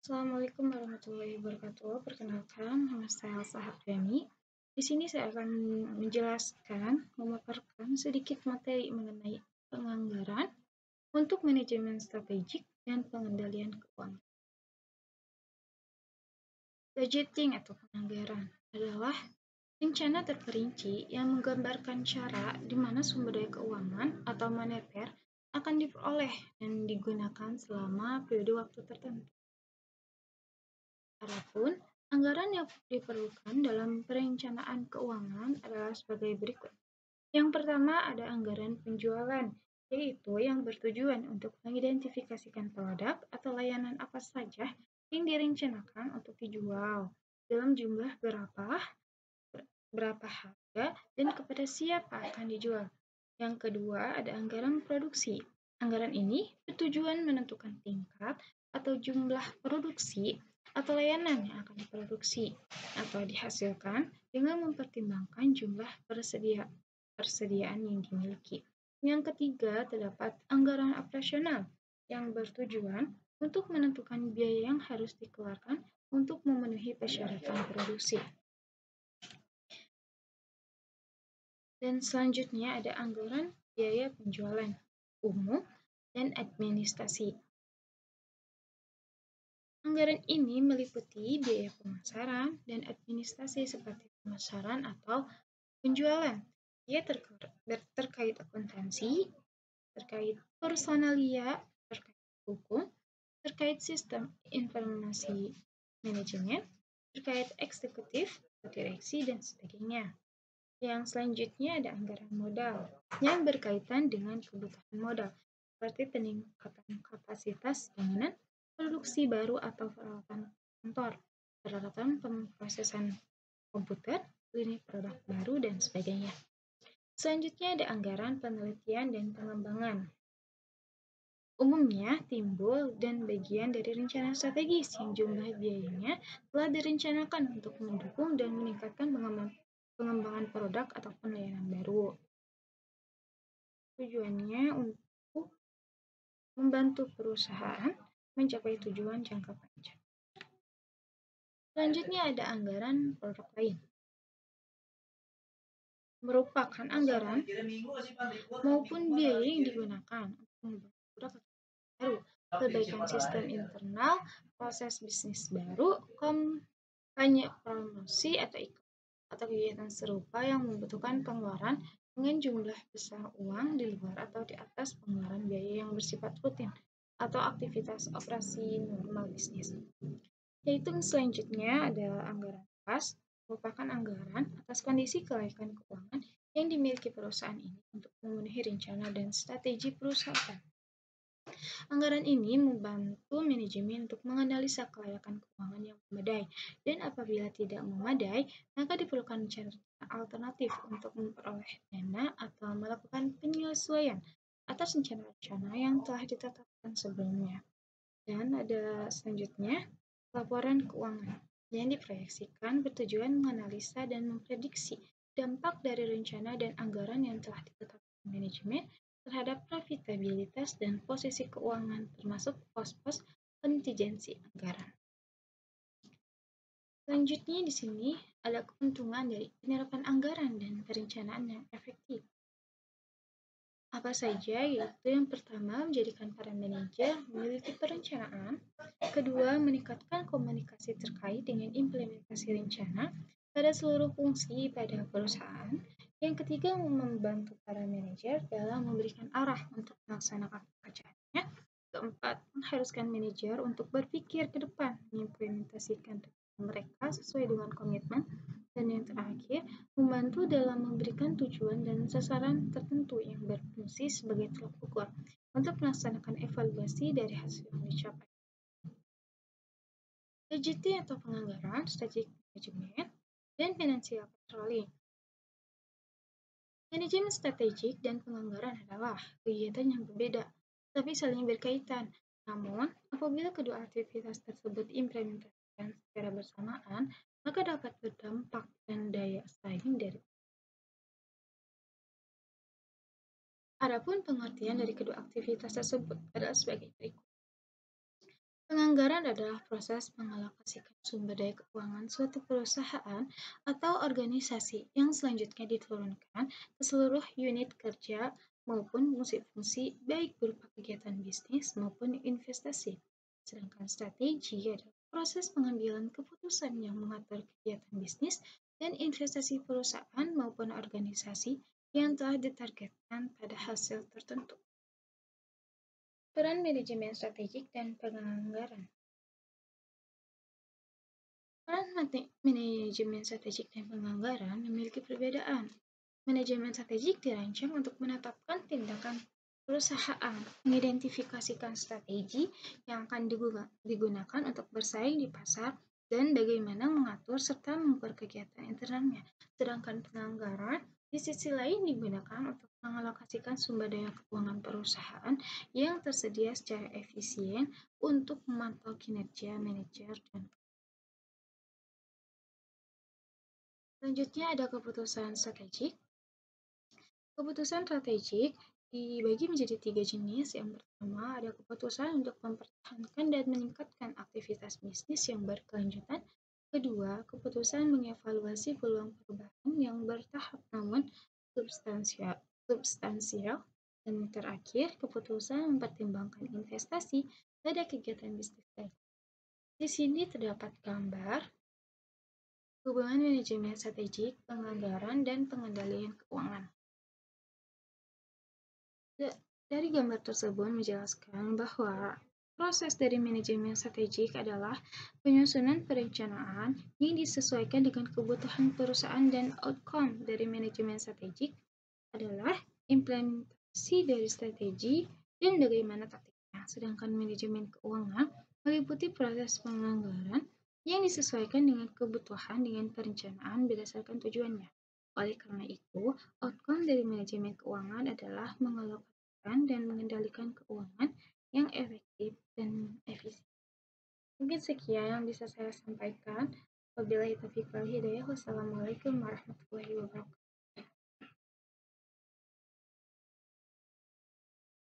Assalamualaikum warahmatullahi wabarakatuh. Perkenalkan, nama saya Elsa Hafdani. Di sini saya akan memaparkan sedikit materi mengenai penganggaran untuk manajemen strategik dan pengendalian keuangan. Budgeting atau penganggaran adalah rencana terperinci yang menggambarkan cara di mana sumber daya keuangan atau moneter akan diperoleh dan digunakan selama periode waktu tertentu. Adapun anggaran yang diperlukan dalam perencanaan keuangan adalah sebagai berikut. Yang pertama ada anggaran penjualan, yaitu yang bertujuan untuk mengidentifikasikan produk atau layanan apa saja yang direncanakan untuk dijual, dalam jumlah berapa harga, dan kepada siapa akan dijual. Yang kedua ada anggaran produksi. Anggaran ini bertujuan menentukan tingkat atau jumlah produksi atau layanan yang akan diproduksi atau dihasilkan dengan mempertimbangkan jumlah persediaan yang dimiliki. Yang ketiga, terdapat anggaran operasional yang bertujuan untuk menentukan biaya yang harus dikeluarkan untuk memenuhi persyaratan produksi. Dan selanjutnya ada anggaran biaya penjualan umum dan administrasi. Anggaran ini meliputi biaya pemasaran dan administrasi seperti pemasaran atau penjualan. Ia terkait akuntansi, terkait personalia, terkait hukum, terkait sistem informasi manajemen, terkait eksekutif, direksi, dan sebagainya. Yang selanjutnya ada anggaran modal yang berkaitan dengan kebutuhan modal, seperti peningkatan kapasitas bangunan, produksi baru atau peralatan kantor, peralatan pemrosesan komputer, lini produk baru, dan sebagainya. Selanjutnya ada anggaran penelitian dan pengembangan. Umumnya timbul dan bagian dari rencana strategis yang jumlah biayanya telah direncanakan untuk mendukung dan meningkatkan pengembangan produk ataupun layanan baru. Tujuannya untuk membantu perusahaan mencapai tujuan jangka panjang. Selanjutnya ada anggaran produk lain. Merupakan anggaran maupun biaya yang digunakan untuk membuat produk baru, perbaikan sistem internal, proses bisnis baru, kampanye promosi atau iklan, atau kegiatan serupa yang membutuhkan pengeluaran dengan jumlah besar uang di luar atau di atas pengeluaran biaya yang bersifat rutin atau aktivitas operasi normal bisnis. Yaitu selanjutnya ada anggaran kas, merupakan anggaran atas kondisi kelayakan keuangan yang dimiliki perusahaan ini untuk memenuhi rencana dan strategi perusahaan. Anggaran ini membantu manajemen untuk menganalisa kelayakan keuangan yang memadai, dan apabila tidak memadai, maka diperlukan cara alternatif untuk memperoleh dana atau melakukan penyesuaian atas rencana-rencana yang telah ditetapkan sebelumnya. Dan ada selanjutnya, laporan keuangan yang diproyeksikan bertujuan menganalisa dan memprediksi dampak dari rencana dan anggaran yang telah ditetapkan manajemen terhadap profitabilitas dan posisi keuangan termasuk pos-pos kontingensi anggaran. Selanjutnya di sini ada keuntungan dari penyerapan anggaran dan perencanaan yang efektif. Apa saja? Yaitu yang pertama, menjadikan para manajer memiliki perencanaan. Kedua, meningkatkan komunikasi terkait dengan implementasi rencana pada seluruh fungsi pada perusahaan. Yang ketiga, membantu para manajer dalam memberikan arah untuk melaksanakan pekerjaannya. Keempat, mengharuskan manajer untuk berpikir ke depan, mengimplementasikan mereka sesuai dengan komitmen. Dan yang terakhir, membantu dalam memberikan tujuan dan sasaran tertentu yang berfungsi sebagai tolak ukur untuk melaksanakan evaluasi dari hasil yang dicapai. Budgeting atau penganggaran, strategic management, dan financial controlling. Manajemen strategik dan penganggaran adalah kegiatan yang berbeda, tapi saling berkaitan. Namun, apabila kedua aktivitas tersebut diimplementasikan secara bersamaan, maka dapat berdampak dan daya saing dari. Adapun pengertian dari kedua aktivitas tersebut adalah sebagai berikut. Penganggaran adalah proses mengalokasikan sumber daya keuangan suatu perusahaan atau organisasi yang selanjutnya diturunkan ke seluruh unit kerja maupun fungsi-fungsi baik berupa kegiatan bisnis maupun investasi. Sedangkan strategi adalah proses pengambilan keputusan yang mengatur kegiatan bisnis dan investasi perusahaan maupun organisasi yang telah ditargetkan pada hasil tertentu. Peran manajemen strategik dan penganggaran. Peran manajemen strategik dan penganggaran memiliki perbedaan. Manajemen strategik dirancang untuk menetapkan tindakan perusahaan, mengidentifikasikan strategi yang akan digunakan untuk bersaing di pasar, dan bagaimana mengatur serta mengukur kegiatan internalnya. Sedangkan penganggaran di sisi lain digunakan untuk mengalokasikan sumber daya keuangan perusahaan yang tersedia secara efisien untuk memantau kinerja manajer dan. Selanjutnya ada keputusan strategik. Keputusan strategik dibagi menjadi tiga jenis. Yang pertama ada keputusan untuk mempertahankan dan meningkatkan aktivitas bisnis yang berkelanjutan. Kedua, keputusan mengevaluasi peluang perubahan yang bertahap namun substansial. Dan terakhir, keputusan mempertimbangkan investasi pada kegiatan bisnis lain. Di sini terdapat gambar hubungan manajemen strategik, penganggaran, dan pengendalian keuangan. Dari gambar tersebut menjelaskan bahwa proses dari manajemen strategik adalah penyusunan perencanaan yang disesuaikan dengan kebutuhan perusahaan, dan outcome dari manajemen strategik adalah implementasi dari strategi dan bagaimana taktiknya. Sedangkan manajemen keuangan meliputi proses penganggaran yang disesuaikan dengan kebutuhan dengan perencanaan berdasarkan tujuannya. Oleh karena itu, outcome dari manajemen keuangan adalah mengalokasikan dan mengendalikan keuangan yang efektif dan efisien. Mungkin sekian yang bisa saya sampaikan. Wabillahi taufiq wal hidayah. Wassalamualaikum warahmatullahi wabarakatuh.